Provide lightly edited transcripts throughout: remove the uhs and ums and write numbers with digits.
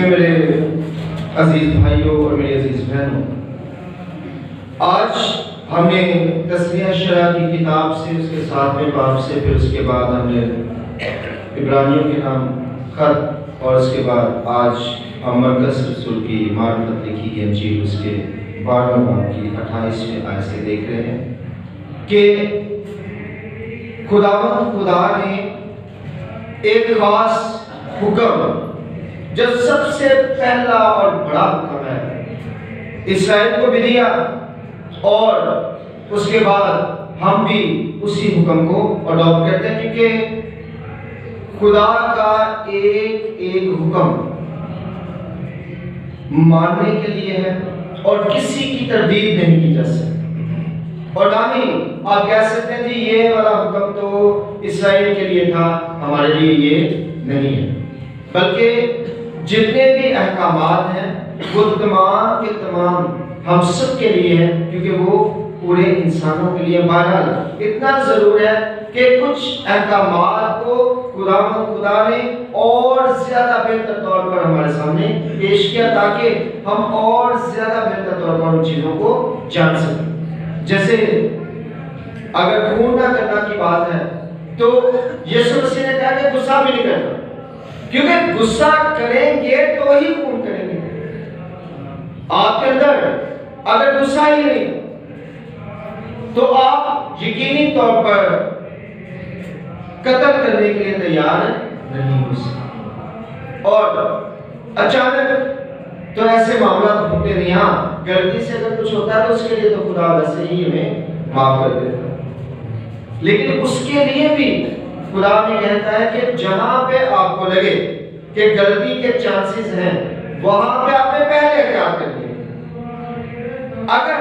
میں میرے عزیز بھائیوں اور میری عزیز بہنوں، آج ہم نے تسمیہ شرح کی کتاب سے اس کے 7ویں باب سے، پھر اس کے بعد ہم نے عبرانیوں کے نام خط، اور اس کے بعد آج ہم مرکز رسول کی معرفت لکھی گئی انجیل اس کے 12ویں باب کی 28ویں آیت سے دیکھ رہے ہیں کہ خدا نے ایک خاص حکم جو سب سے پہلا اور بڑا حکم ہے اسرائیل کو بھی دیا، اور اس کے بعد ہم بھی اسی حکم کو اڈاپٹ کرتے ہیں، کیونکہ خدا کا ایک حکم ماننے کے لیے ہے اور کسی کی تردید نہیں کی جا سکتی، اور نہ ہی آپ کہہ سکتے ہیں جی یہ والا حکم تو اسرائیل کے لیے تھا، ہمارے لیے یہ نہیں ہے، بلکہ جتنے بھی احکامات ہیں وہ تمام کے تمام ہم سب کے لیے ہیں، کیونکہ وہ پورے انسانوں کے لیے۔ بہرحال اتنا ضرور ہے کہ کچھ احکامات کو خدا نے اور زیادہ بہتر طور پر ہمارے سامنے پیش کیا تاکہ ہم اور زیادہ بہتر طور پر ان چیزوں کو جان سکیں۔ جیسے اگر خون نہ کرنا کی بات ہے تو یسوع مسیح نے کہا کہ غصہ بھی نہیں کرنا، کیونکہ غصہ کریں گے تو ہی خون کریں گے۔ آپ کے اندر اگر غصہ ہی نہیں تو آپ یقینی طور پر قتل کرنے کے لیے تیار نہیں ہو سکتے۔ اور اچانک تو ایسے معاملات ہوتے نہیں، ہاں غلطی سے اگر کچھ ہوتا ہے تو اس کے لیے تو خدا ویسے ہی ہمیں معاف کر دیتا ہے، لیکن اس کے لیے بھی خدا بھی کہتا ہے کہ جہاں پہ آپ کو لگے کہ غلطی کے چانسز ہیں وہاں پہ آپ نے پہلے احتیاط کرنی ہے۔ اگر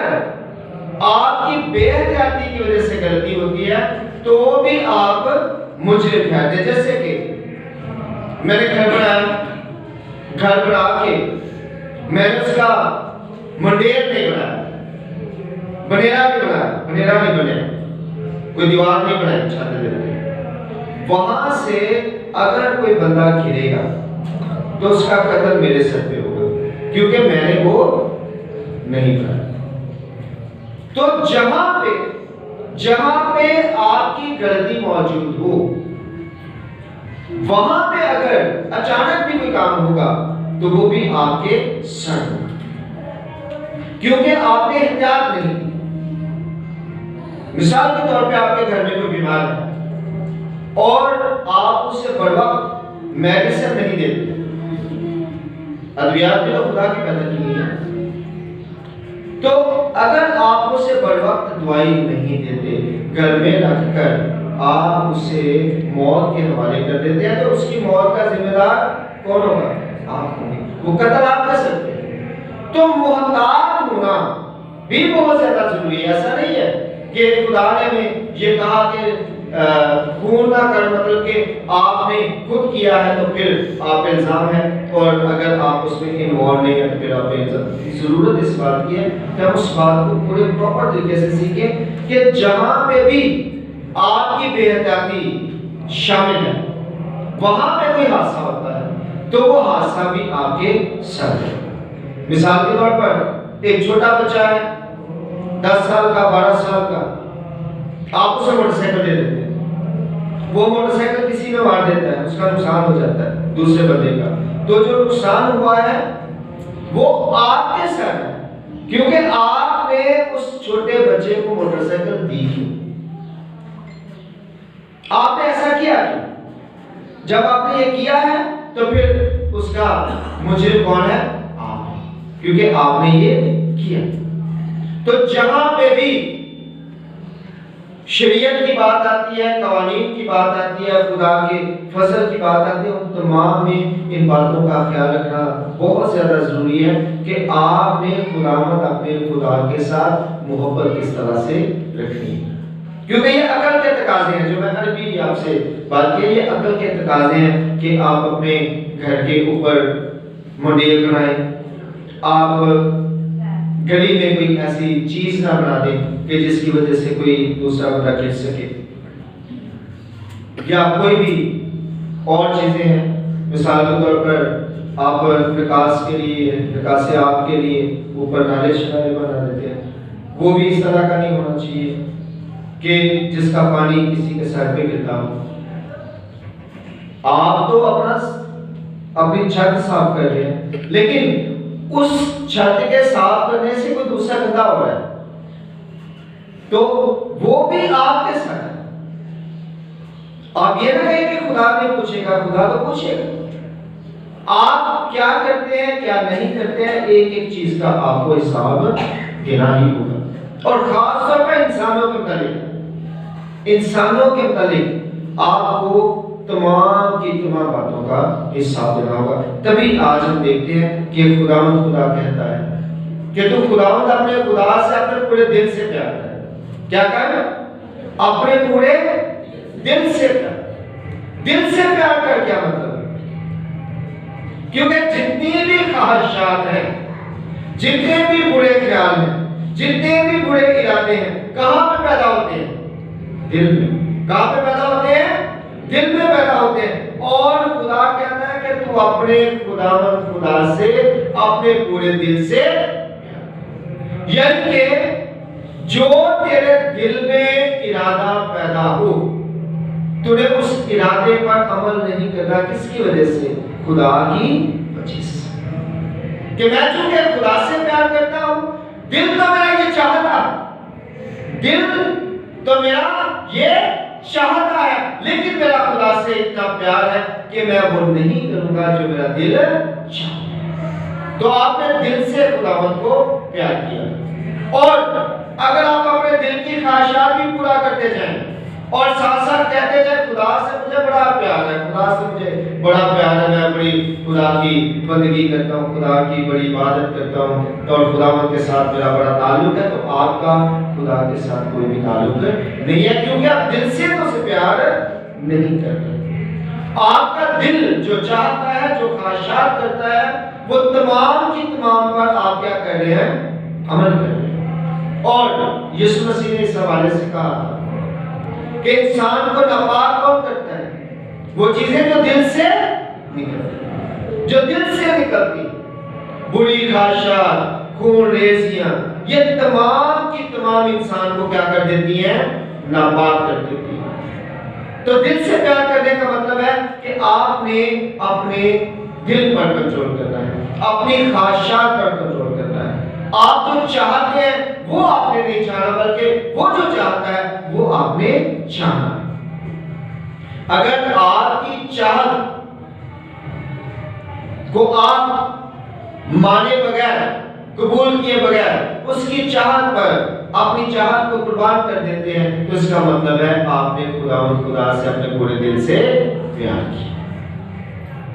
آپ کی بے احتیاطی کی وجہ سے غلطی ہوتی ہے تو بھی آپ مجرم ٹھہرتے۔ جیسے کہ میں نے گھر بنا کے میں نے اس کا منڈیر نہیں بنایا، بنیرا نہیں بنایا، کوئی دیوار نہیں بنائی چھت دے، وہاں سے اگر کوئی بندہ گرے گا تو اس کا قتل میرے سر پہ ہوگا، کیونکہ میں نے وہ نہیں بنایا۔ تو جہاں پہ آپ کی غلطی موجود ہو وہاں پہ اگر اچانک بھی کوئی کام ہوگا تو وہ بھی آپ کے سر ہوگا، کیونکہ آپ نے احتیاط نہیں کی۔ مثال کے طور پہ آپ کے گھر میں کوئی بیمار ہے اور آپ اسے بر وقت میڈیسن نہیں دیتے، ادویات بھی تو خدا کی پیدا کی گئی ہیں، تو اگر آپ اسے بر وقت دوائی نہیں دیتے، گھر میں رکھ کر آپ اسے موت کے حوالے کر دیتے ہیں، تو اس کی موت کا ذمہ دار کون ہوگا؟ آپ ہوں گے، وہ قتل آپ کر سکتے ہیں۔ تو محتاط ہونا بھی بہت زیادہ ضروری ہے۔ ایسا نہیں ہے کہ خدا نے ہمیں یہ کہا کہ خون نہ کر، مطلب کہ آپ نے خود کیا ہے تو پھر آپ پہ الزام ہے، اور اگر آپ اس میں انوالو نہیں ہیں تو پھر آپ پہ الزام۔ ضرورت اس بات کی ہے کہ ہم اس بات کو پورے پراپر طریقے سے سیکھیں کہ جہاں پہ بھی آپ کی بے احتیاطی شامل ہے وہاں پہ کوئی حادثہ ہوتا ہے تو وہ حادثہ بھی آپ کے سر ہے۔ مثال کے طور پر ایک چھوٹا بچہ ہے، 10 سال کا، 12 سال کا، آپ اسے موٹر سائیکل دے دیتے ہیں، وہ موٹر سائیکل کسی میں مار دیتا ہے، اس کا نقصان ہو جاتا ہے دوسرے بندے کا، تو جو نقصان ہوا ہے وہ آپ کے سر ہے، کیونکہ آپ نے اس چھوٹے بچے کو موٹر سائیکل دی کیوں؟ آپ نے ایسا کیا کیوں؟ جب آپ نے یہ کیا ہے تو پھر اس کا مجرم کون ہے؟ آپ، کیونکہ آپ نے یہ کیا۔ تو جہاں پہ بھی شریعت کی بات آتی ہے، قوانین کی بات آتی ہے، خدا کے فضل کی بات آتی ہے، ان تمام میں ان باتوں کا خیال رکھنا بہت زیادہ ضروری ہے کہ آپ نے اپنے خدا کے ساتھ محبت کس طرح سے رکھنی ہے، کیونکہ یہ عقل کے تقاضے ہیں۔ جو میں نے بھی آپ سے بات کی، یہ عقل کے تقاضے ہیں کہ آپ اپنے گھر کے اوپر منڈیر بنائیں، آپ گلی میں کوئی ایسی چیز نہ بنا دیں کہ جس کی وجہ سے کوئی دوسرا بندہ گر سکے، یا کوئی بھی اور چیزیں ہیں۔ مثال کے طور پر آپ وکاس کے لیے، وکاس آپ کے لیے اوپر نالے شنالے بنا دیتے ہیں، وہ بھی اس طرح کا نہیں ہونا چاہیے کہ جس کا پانی کسی کے سر پہ گرتا ہو۔ آپ تو اپنی چھت صاف کر رہے ہیں، لیکن اس چھت کے صاف کرنے سے کوئی دوسرا گندا ہو رہا ہے تو وہ بھی آپ کے ساتھ ہے۔ آپ یہ نہ کہیں کہ خدا نہیں پوچھے گا، خدا تو پوچھے گا۔ آپ کیا کرتے ہیں کیا نہیں کرتے ہیں، ایک ایک چیز کا آپ کو حساب دینا ہی ہوگا، اور خاص طور پر انسانوں کے متعلق آپ کو تمام کی تمام باتوں کا حساب دینا ہوگا۔ تبھی آج ہم دیکھتے ہیں کہ خداوند خدا کہتا ہے کہ تو خداوند اپنے خدا سے اپنے پورے دل سے پیار کر۔ کیا کر؟ اپنے پورے دل سے پیار۔ دل سے پیار کر کیا مطلب ہے؟ کیونکہ جتنی بھی خواہشات ہیں، جتنے بھی برے خیال ہیں، جتنے بھی برے ارادے ہیں، کہاں پہ پیدا ہوتے ہیں؟ دل میں۔ کہاں پہ پیدا ہوتے ہیں؟ دل میں پیدا ہوتے ہیں۔ اور خدا کہتا ہے کہ تو اپنے خداوند خدا سے اپنے پورے دل سے، یعنی کہ جو تیرے دل میں ارادہ پیدا ہو، تو نے اس ارادے پر عمل نہیں کرنا، کس کی وجہ سے؟ خدا کی وجہ سے۔ کہ میں چونکہ خدا سے پیار کرتا ہوں، دل تو میرا یہ چاہتا، دل تو میرا یہ چاہتا ہے، لیکن میرا خدا سے اتنا پیار ہے کہ میں وہ نہیں کروں گا جو میرا دل چاہتا ہے۔ تو آپ نے دل سے خداوند کو پیار کیا، اور اگر آپ اپنے دل کی خواہشات بھی پورا کرتے جائیں اور ساتھ ساتھ کہتے جائیں خدا سے مجھے بڑا پیار ہے، خدا سے مجھے بڑا پیار ہے، میں بڑی خدا کی بندگی کرتا ہوں، خدا کی بڑی عبادت کرتا ہوں، اور خداوند کے ساتھ میرا بڑا تعلق ہے، تو آپ کا خدا کے ساتھ کوئی بھی تعلق نہیں ہے، کیونکہ آپ دل سے تو اسے پیار نہیں کر رہے۔ آپ کا دل جو چاہتا ہے، جو خواہشات کرتا ہے، وہ تمام کی تمام پر آپ کیا کر رہے ہیں؟ عمل کر رہے ہیں۔ اور یسوع مسیح نے اس حوالے سے کہا تھا کہ انسان کو ناپاک کون کرتا ہے؟ وہ چیزیں جو دل سے نکلتی، جو دل سے نکلتی، بری خواہشات، خون ریزیاں، یہ تمام کی تمام انسان کو کیا کر دیتی ہیں؟ ناپاک کر دیتی ہیں۔ تو دل سے پیار کرنے کا مطلب ہے کہ آپ نے اپنے دل پر کنٹرول کرنا ہے، اپنی خواہشات پر کنٹرول کرنا ہے۔ آپ جو چاہتے ہیں وہ آپ نے نہیں چاہنا، بلکہ وہ جو چاہتا ہے وہ آپ نے چاہنا ہے۔ اگر آپ کی چاہت کو آپ مانے بغیر، قبول کیے بغیر، اس کی چاہت پر اپنی چاہت کو قربان کر دیتے ہیں، تو اس کا مطلب ہے آپ نے خدا سے اپنے پورے دل سے پیار کیا،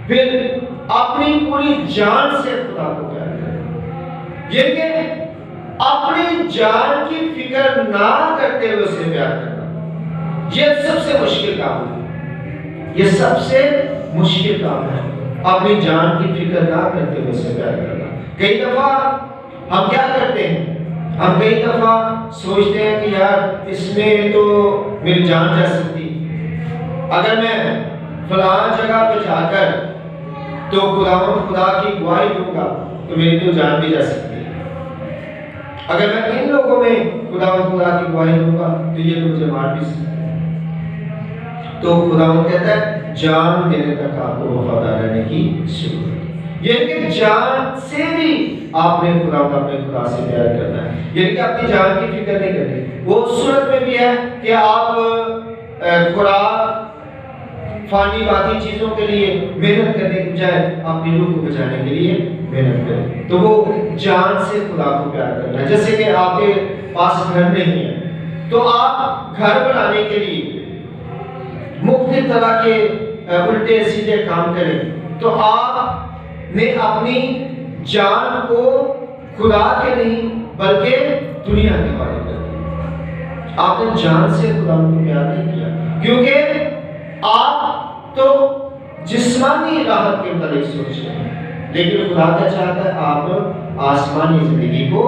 پھر اپنی پوری جان سے خدا کو پیار کریں۔ یہ کہ اپنی جان کی فکر نہ کرتے ہوئے اسے پیار کرنا، یہ سب سے مشکل کام ہے، یہ سب سے مشکل کام ہے، اپنی جان کی فکر نہ کرتے ہوئے اسے پیار کرنا۔ کئی دفعہ ہم کیا کرتے ہیں؟ ہم کئی دفعہ سوچتے ہیں کہ یار اس میں تو میری جان جا سکتی، اگر میں فلاں جگہ پہ جا کر تو خدا کی گواہی دوں گا تو میری تو جان بھی جا سکتی ہے، اگر میں ان لوگوں میں خدا کی گواہی دوں گا تو یہ تو مجھے مار بھی سکتے ہیں۔ تو خدا کہتا ہے جان دینے تک آپ کو وفادار رہنے کی ضرورت ہے، یہ کہ جان سے بھی آپ نے اپنے خدا سے پیار کرنا ہے، یعنی کہ اپنی جان کی فکر نہیں کرنی۔ وہ صورت میں بھی ہے کہ آپ خوراک، فانی باقی چیزوں کے لیے محنت کرنے کے بجائے اپنی روح کو بچانے کے لیے محنت کریں، تو وہ جان سے خدا کو پیار کرنا ہے۔ جیسے کہ آپ کے پاس گھر نہیں ہے تو آپ گھر بنانے کے لیے مختلف طرح کے الٹے سیدھے کام کریں، تو آپ نے اپنی جان کو خدا کے نہیں بلکہ دنیا کے حوالے کر دیا۔ آپ نے جان سے خدا کو پیار نہیں کیا، کیونکہ آپ تو جسمانی راحت کے متعلق سوچ رہے ہیں، لیکن خدا کیا چاہتا ہے؟ آپ آسمانی زندگی کو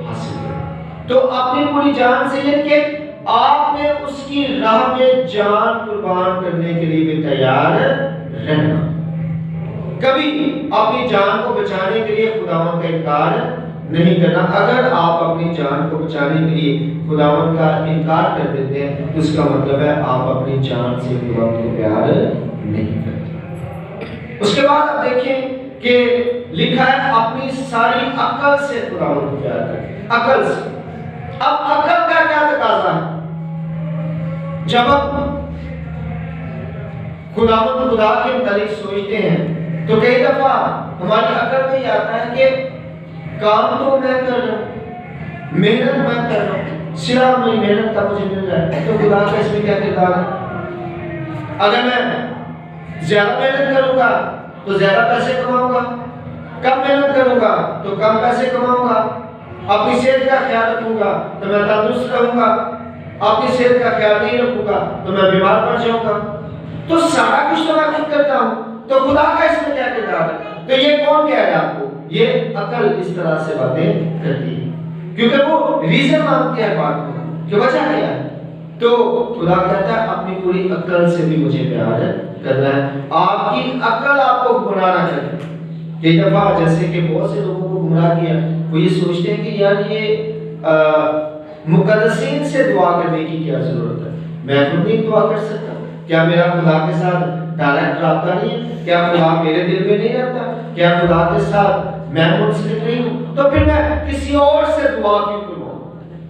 حاصل کریں۔ تو اپنی پوری جان سے، یعنی کہ آپ نے اس کی راہ میں جان قربان کرنے کے لیے بھی تیار رہنا۔ کبھی اپنی جان کو بچانے کے لیے خداوند کا انکار نہیں کرنا۔ اگر آپ اپنی جان کو بچانے کے لیے خداوند کا انکار کر دیتے ہیں تو اس کا مطلب ہے آپ اپنی جان سے خداوند کو پیار نہیں کرتے۔ اس کے بعد آپ دیکھیں کہ لکھا ہے اپنی ساری عقل سے خداوند کو پیار کریں، عقل سے۔ اب عقل کا کیا تقاضا ہے؟ جب ہم خداوند خدا کے متعلق سوچتے ہیں تو کئی دفعہ ہماری عقل میں یہ آتا ہے کہ کام تو میں کر رہا ہوں، محنت میں کر رہا ہوں، صرف میری محنت کا مجھے مل رہا ہے تو خدا کا اس میں کیا کردار ہے؟ اگر میں زیادہ محنت کروں گا تو زیادہ پیسے کماؤں گا، کم محنت کروں گا تو کم پیسے کماؤں گا، اپنی صحت کا خیال رکھوں گا تو میں تندرست رہوں گا، اپنی صحت کا خیال نہیں رکھوں گا تو میں بیمار پڑ جاؤں گا۔ تو سارا کچھ تو میں خود کرتا ہوں، تو خدا کا اس میں کیا کردار ہے؟ تو یہ کون کہہ رہا ہے آپ کو؟ یہ عقل اس طرح سے باتیں کرتی ہے کیونکہ وہ ریزن مانگتے ہیں بات کو کہ وجہ کیا ہے۔ تو خدا کہتا ہے اپنی پوری عقل سے بھی مجھے پیار کرنا ہے۔ آپ کی عقل آپ کو گمراہ نہ کرے۔ کئی دفعہ جیسے کہ بہت سے لوگوں کو گمراہ کیا، وہ یہ سوچتے ہیں کہ یار یہ مقدسین سے دعا کرنے کی کیا ضرورت ہے، میں خود نہیں دعا کر سکتا؟ کیا میرا خدا کے ساتھ ڈائریکٹ رابطہ نہیں ہے؟ کیا خدا میرے دل میں نہیں رہتا؟ کیا خدا کے ساتھ میں منسلک نہیں ہوں؟ تو پھر میں کسی اور سے دعا کیوں کروں؟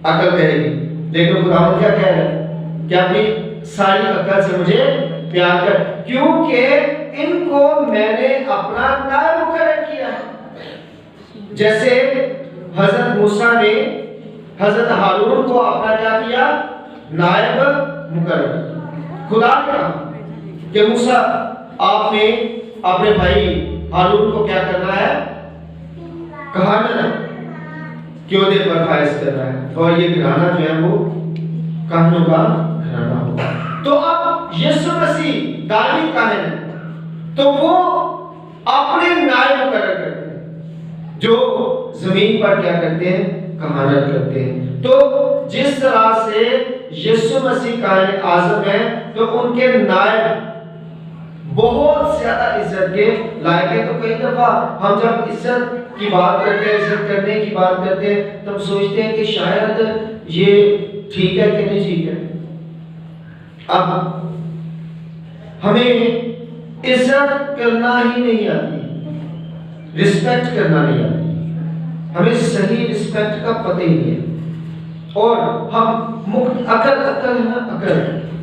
عقل کہے گی، لیکن خدا کیا کہہ رہا ہے کہ اپنی ساری عقل سے مجھے پیار کر، کیونکہ ان کو میں نے اپنا نائب مقرر کیا ہے۔ جیسے حضرت موسیٰ نے حضرت ہارون کو اپنا کیا کیا؟ نائب مقرر۔ خدا نے کہا کہ موسیٰ آپ نے اپنے بھائی ہارون کو کیا کرنا ہے؟ کہانا کہ عہدے پر فائز کرنا ہے، اور یہ گھرانہ جو ہے وہ کہانوں کا گھرانہ ہوگا۔ تو اب یسوع مسیح دائمی کاہن ہے تو وہ اپنے نائب مقرر کرتے ہیں جو زمین پر کیا کرتے ہیں؟ کہانت کرتے ہیں۔ تو جس طرح سے یسوع مسیح کاہن اعظم ہے تو ان کے نائب بہت زیادہ عزت کے لائق ہے۔ تو کئی دفعہ ہم جب عزت کی بات کرتے ہیں، عزت کرنے کی بات کرتے ہیں، تو ہم سوچتے ہیں کہ شاید یہ ٹھیک ہے کہ نہیں ٹھیک ہے۔ اب ہمیں عزت کرنا ہی نہیں آتی، رسپیکٹ کرنا نہیں آتی، ہمیں صحیح رسپیکٹ کا پتہ ہی نہیں ہے۔ اور ہم عقل ہے نا،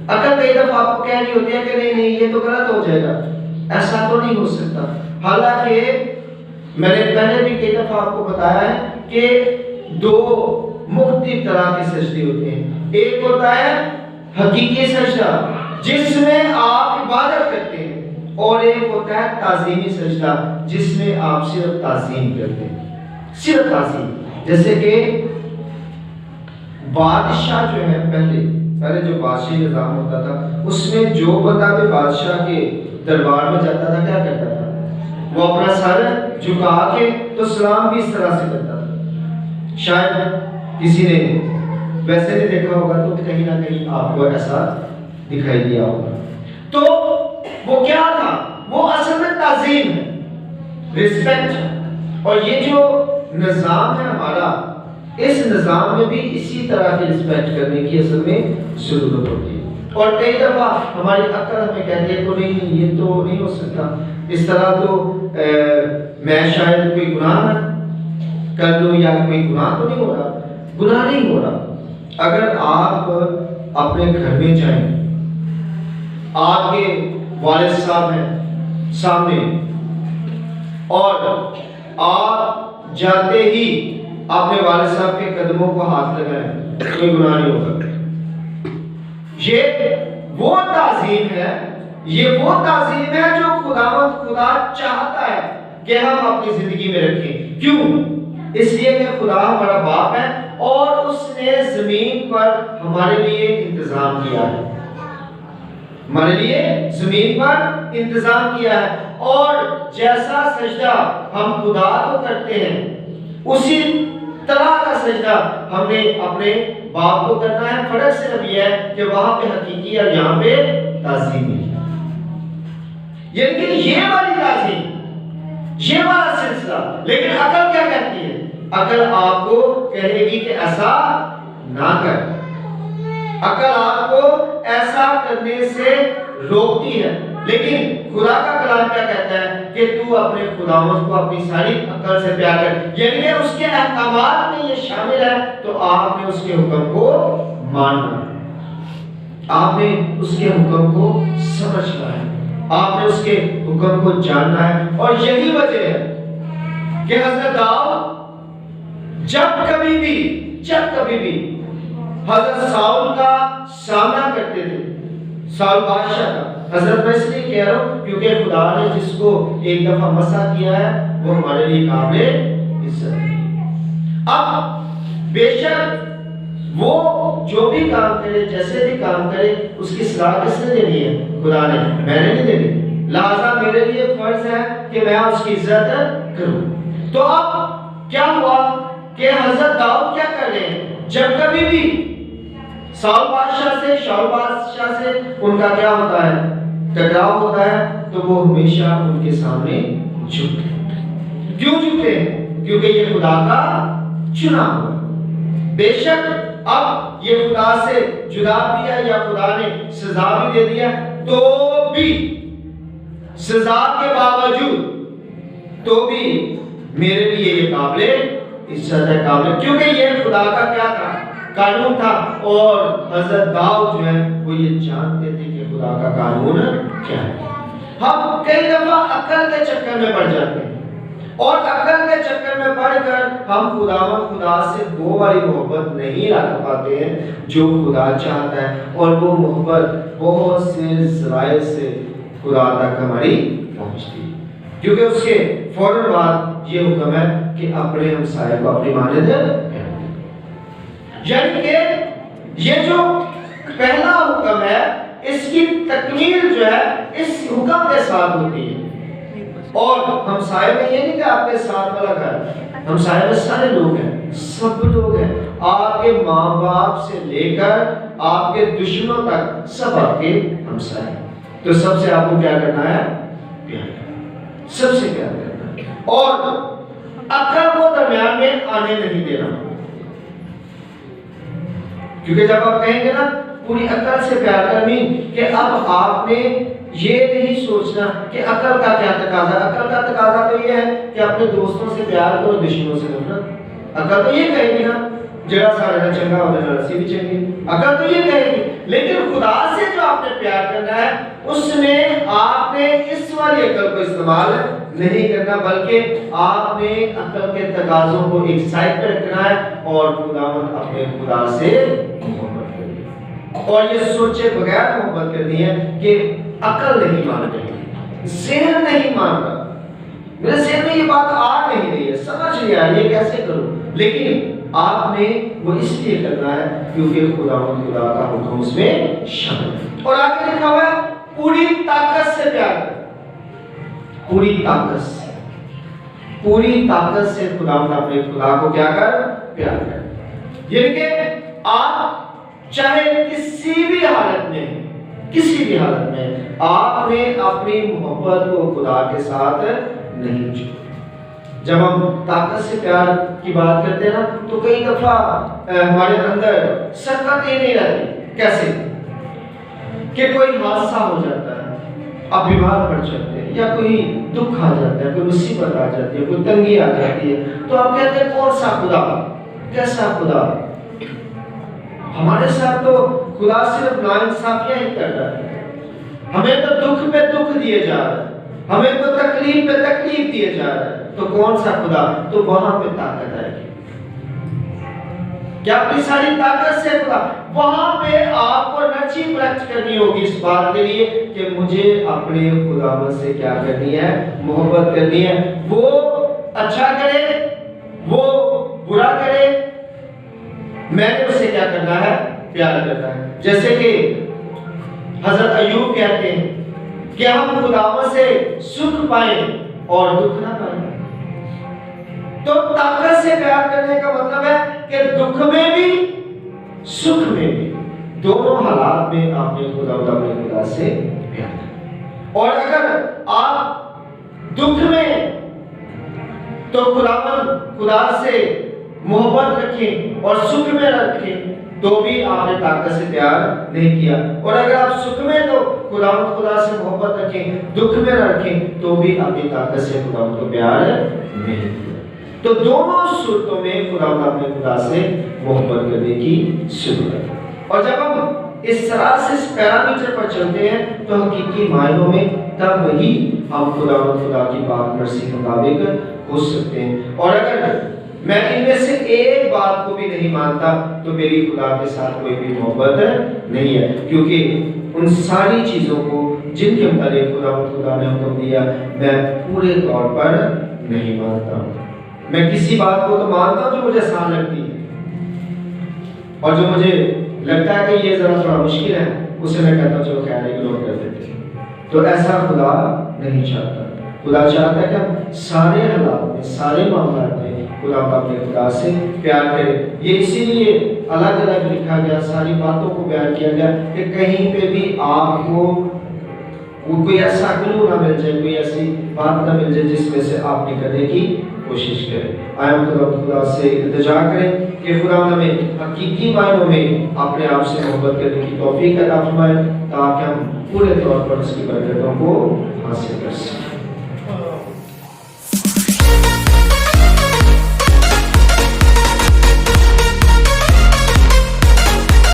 عقل کئی دفعہ آپ کو کہہ رہی ہوتی ہے کہ نہیں نہیں یہ تو غلط ہو جائے گا، ایسا تو نہیں ہو سکتا۔ حالانکہ میں نے پہلے بھی کئی دفعہ آپ کو بتایا ہے کہ دو مختلف طرح کے سجدے ہوتے ہیں۔ ایک ہوتا ہے حقیقی سجدہ جس میں آپ عبادت کرتے ہیں، اور ایک ہوتا ہے تعظیمی سجدہ جس میں آپ صرف تعظیم کرتے ہیں، صرف تعظیم۔ جیسے کہ بادشاہ جو ہے پہلے جو بادشاہی نظام ہوتا تھا اس میں جو بندہ بھی بادشاہ کے دربار میں جاتا تھا کیا کرتا تھا؟ وہ اپنا سر جھکا کے تو سلام بھی اس طرح سے کرتا تھا۔ شاید کسی نے ویسے نہیں دیکھا ہوگا تو کہیں نہ کہیں آپ کو ایسا دکھائی دیا ہوگا۔ تو وہ کیا تھا؟ وہ اصل میں تعظیم ہے، رسپیکٹ ہے۔ اور یہ جو نظام ہے ہمارا، اس نظام میں بھی اسی طرح کی رسپیکٹ کرنے کی اصل میں ضرورت ہوتی ہے۔ اور کئی دفعہ ہماری عقل ہمیں کہتی ہے کہ نہیں یہ تو نہیں ہو سکتا، اس طرح تو میں شاید کوئی گناہ نہ کر لوں، یا کوئی گناہ تو نہیں ہو رہا۔ گناہ نہیں ہو رہا۔ اگر آپ اپنے گھر میں جائیں، آپ کے والد صاحب ہیں سامنے، اور آپ جاتے ہی اپنے والد صاحب کے قدموں کو ہاتھ لگائیں، کوئی گناہ نہیں ہوگا۔ یہ وہ تعظیم ہے، یہ وہ تعظیم ہے جو خدا چاہتا ہے کہ ہم اپنی زندگی میں رکھیں۔ کیوں؟ اس لیے کہ خدا ہمارا باپ ہے اور اس نے زمین پر ہمارے لیے انتظام کیا ہے، ہمارے لیے زمین پر انتظام کیا ہے۔ اور جیسا سجدہ ہم خدا کو کرتے ہیں اسی طرح کا سجدہ ہم نے اپنے باپ کو کرنا ہے۔ فرق صرف یہ ہے کہ وہاں پہ حقیقی اور یہاں پہ تعظیمی ہے۔ یعنی کہ یہ والی تعظیم یہ والا سلسلہ. لیکن عقل کیا کہتی ہے؟ عقل آپ کو کہے گی کہ ایسا نہ کر. عقل آپ کو ایسا کرنے سے روکتی ہے. لیکن خدا کا کلام کیا کہتا ہے کہ تو اپنے خداوند کو اپنی ساری عقل سے پیار کر. یعنی کہ اس کے احکامات میں یہ شامل ہے تو آپ نے اس کے حکم کو ماننا، آپ نے اس کے حکم کو سمجھنا ہے، آپ نے اس کے حکم کو جاننا ہے. اور یہی وجہ ہے کہ حضرت داؤد جب کبھی بھی حضرت ساؤل کا سامنا کرتے تھے، ساؤل بادشاہ کا. حضرت میں اس لیے کہہ رہا ہوں کیونکہ خدا نے جس کو ایک دفعہ مسح کیا ہے وہ ہمارے لیے قابل عزت ہے. اب بے شک وہ جو بھی کام کرے، جیسے بھی کام کرے، اس کی صلاح کس نے دینی ہے؟ خدا نے، میں نے نہیں دینی. لہذا میرے لیے فرض ہے کہ میں اس کی عزت کروں. تو اب کیا ہوا کہ حضرت داؤد کیا کر رہے ہیں؟ جب کبھی بھی شاول بادشاہ سے ان کا کیا ہوتا ہے؟ ٹکراؤ ہوتا ہے تو وہ ہمیشہ ان کے سامنے جھکتے ہیں. کیوں جھکتے ہیں؟ کیونکہ یہ خدا کا چنا ہوا. بے شک اب یہ خدا سے جدا بھی ہے یا خدا نے سزا بھی دے دیا تو بھی، سزا کے باوجود تو بھی میرے لیے یہ قابل عزت ہے، قابل، کیونکہ یہ خدا کا کیا تھا؟ قانون تھا. اور حضرت داؤد جو ہے وہ یہ جانتے تھے کہ خدا کا قانون کیا ہے. ہم کئی دفعہ عقل کے چکر میں پڑ جاتے ہیں اور عقل کے چکر میں پڑ کر ہم خدا سے وہ والی محبت نہیں رکھ پاتے ہیں جو خدا چاہتا ہے. اور وہ محبت بہت سے ذرائع سے خدا تک ہماری پہنچتی ہے، کیونکہ اس کے فوراً بعد یہ حکم ہے کہ اپنے ہمسائے کو اپنی مانند کرو. یعنی کہ یہ جو پہلا حکم ہے اس کی تکمیل جو ہے اس حکم کے ساتھ ہوتی ہے. اور ہمسائے میں یہ نہیں کہ آپ کے ساتھ والا گھر، ہمسائے میں سارے لوگ ہیں، سب لوگ ہیں. آپ کے ماں باپ سے لے کر آپ کے دشمنوں تک سب آپ کے ہمسائے. تو سب سے آپ کو کیا کرنا ہے؟ پیار کرنا، سب سے پیار کرنا. اور عقل کو درمیان میں آنے نہیں دینا، کیونکہ جب آپ کہیں گے نا پوری عقل سے پیار کرنی، کہ اب آپ نے یہ نہیں سوچنا کہ عقل کا کیا تقاضا ہے. عقل کا تقاضا تو یہ ہے کہ اپنے دوستوں سے پیار کرو، دشمنوں سے نفرت. عقل تو یہ کہے گی نا جڑا سارے نہ چنگا ہوتا ہے رسی بھی چنگی، عقل تو یہ کہے گی. لیکن خدا سے جو آپ نے پیار کرنا ہے اس میں آپ نے اس والی عقل کو استعمال نہیں کرنا، بلکہ آپ نے عقل کے تقاضوں کو ایک سائڈ پہ رکھنا ہے اور خداوند اپنے خدا سے محبت کرنی ہے. اور یہ سوچے بغیر محبت کرنی ہے کہ عقل نہیں مان رہی، ذہن نہیں مان رہا، میرے ذہن میں یہ بات آ نہیں رہی ہے، سمجھ نہیں آ رہی ہے کیسے کروں. لیکن آپ نے وہ اس لیے کرنا ہے کیونکہ خدا کا حکم اس میں شامل ہے. اور آگے لکھا ہوا ہے پوری طاقت سے پیار کریں، پوری طاقت سے خدا اپنے خدا کو کیا کر؟ پیار کر. یعنی کہ آپ چاہے کسی بھی حالت میں آپ نے اپنی محبت کو خدا کے ساتھ نہیں چھوڑا. جب ہم طاقت سے پیار کی بات کرتے ہیں نا تو کئی دفعہ ہمارے اندر سکت یہ نہیں رہتی. کیسے؟ کہ کوئی حادثہ ہو جاتا ہے، آپ بیمار پڑ جاتے ہیں، یا کوئی دکھ آ جاتا ہے، کوئی مصیبت آ جاتی ہے، کوئی تنگی آ جاتی ہے، تو آپ کہتے ہیں کون سا خدا، کیسا خدا؟ ہمارے ساتھ تو خدا صرف ناانصافیاں ہی کر رہا ہے، ہمیں تو دکھ پہ دکھ دیے جا رہا ہے، ہمیں تو تکلیف پہ تکلیف دیے جا رہا ہے، تو کون سا خدا؟ تو وہاں پہ طاقت آئے گی. کیا اپنی ساری طاقت سے خدا، وہاں پہ آپ کو انرجی پروجیکٹ کرنی ہوگی اس بات کے لیے کہ مجھے اپنے خداوند سے کیا کرنی ہے؟ محبت کرنی ہے. وہ اچھا کرے، وہ برا کرے، میں نے اسے کیا کرنا ہے؟ پیار کرنا ہے. جیسے کہ حضرت ایوب کہتے ہیں کہ ہم خداوند سے سکھ پائیں اور دکھ نہ پائیں. تو طاقت سے پیار کرنے کا مطلب ہے کہ دکھ میں بھی سکھ میں بھی دونوں حالات میں آپ نے خدا سے پیار کرنا. اور اگر آپ دکھ میں تو خدا سے محبت رکھیں اور سکھ میں رکھیں تو بھی آپ نے طاقت سے پیار نہیں کیا، اور اگر آپ سکھ میں تو خدا سے محبت رکھیں، دکھ میں رکھیں تو بھی اپنی طاقت سے خدا کو پیار نہیں کیا۔ تو دونوں صورتوں میں خدا سے محبت کرنے کی ضرورت ہے۔ اور جب ہم اس طرح سے اس پیرامیٹر پر چلتے ہیں تو حقیقی معنوں میں تب ہی ہم خدا کی پاک مرضی کے مطابق ہو سکتے ہیں۔ اور اگر میں ان میں سے ایک بات کو بھی نہیں مانتا تو میری خدا کے ساتھ کوئی بھی محبت نہیں ہے، کیونکہ ان ساری چیزوں کو جن کے متعلق خدا نے حکم دیا میں پورے طور پر نہیں مانتا ہوں۔ میں کسی بات کو تو مانتا ہوں جو مجھے آسان لگتی ہے، اور جو مجھے لگتا ہے کہ یہ ذرا تھوڑا مشکل ہے اسے میں کہتا ہوں چلو خیر اگنور کر دیتے ہیں۔ تو ایسا خدا نہیں چاہتا۔ خدا چاہتا ہے کہ ہم سارے حالات میں، سارے معاملات میں اپنے خدا سے پیار کرے۔ یہ اسی لیے الگ الگ لکھا گیا، ساری باتوں کو بیان کیا گیا کہ کہیں پہ بھی آپ کو کوئی ایسا کلو نہ مل جائے، کوئی ایسی بات نہ مل جائے جس میں سے آپ نکلنے کی کوشش کریں۔ آئے ہم خدا سے التجا کریں کہ خدا ہمیں حقیقی معنوں میں اپنے آپ سے محبت کرنے کی توفیق عطا فرمائے تاکہ ہم پورے طور پر اس کی برکتوں کو حاصل کر سکیں۔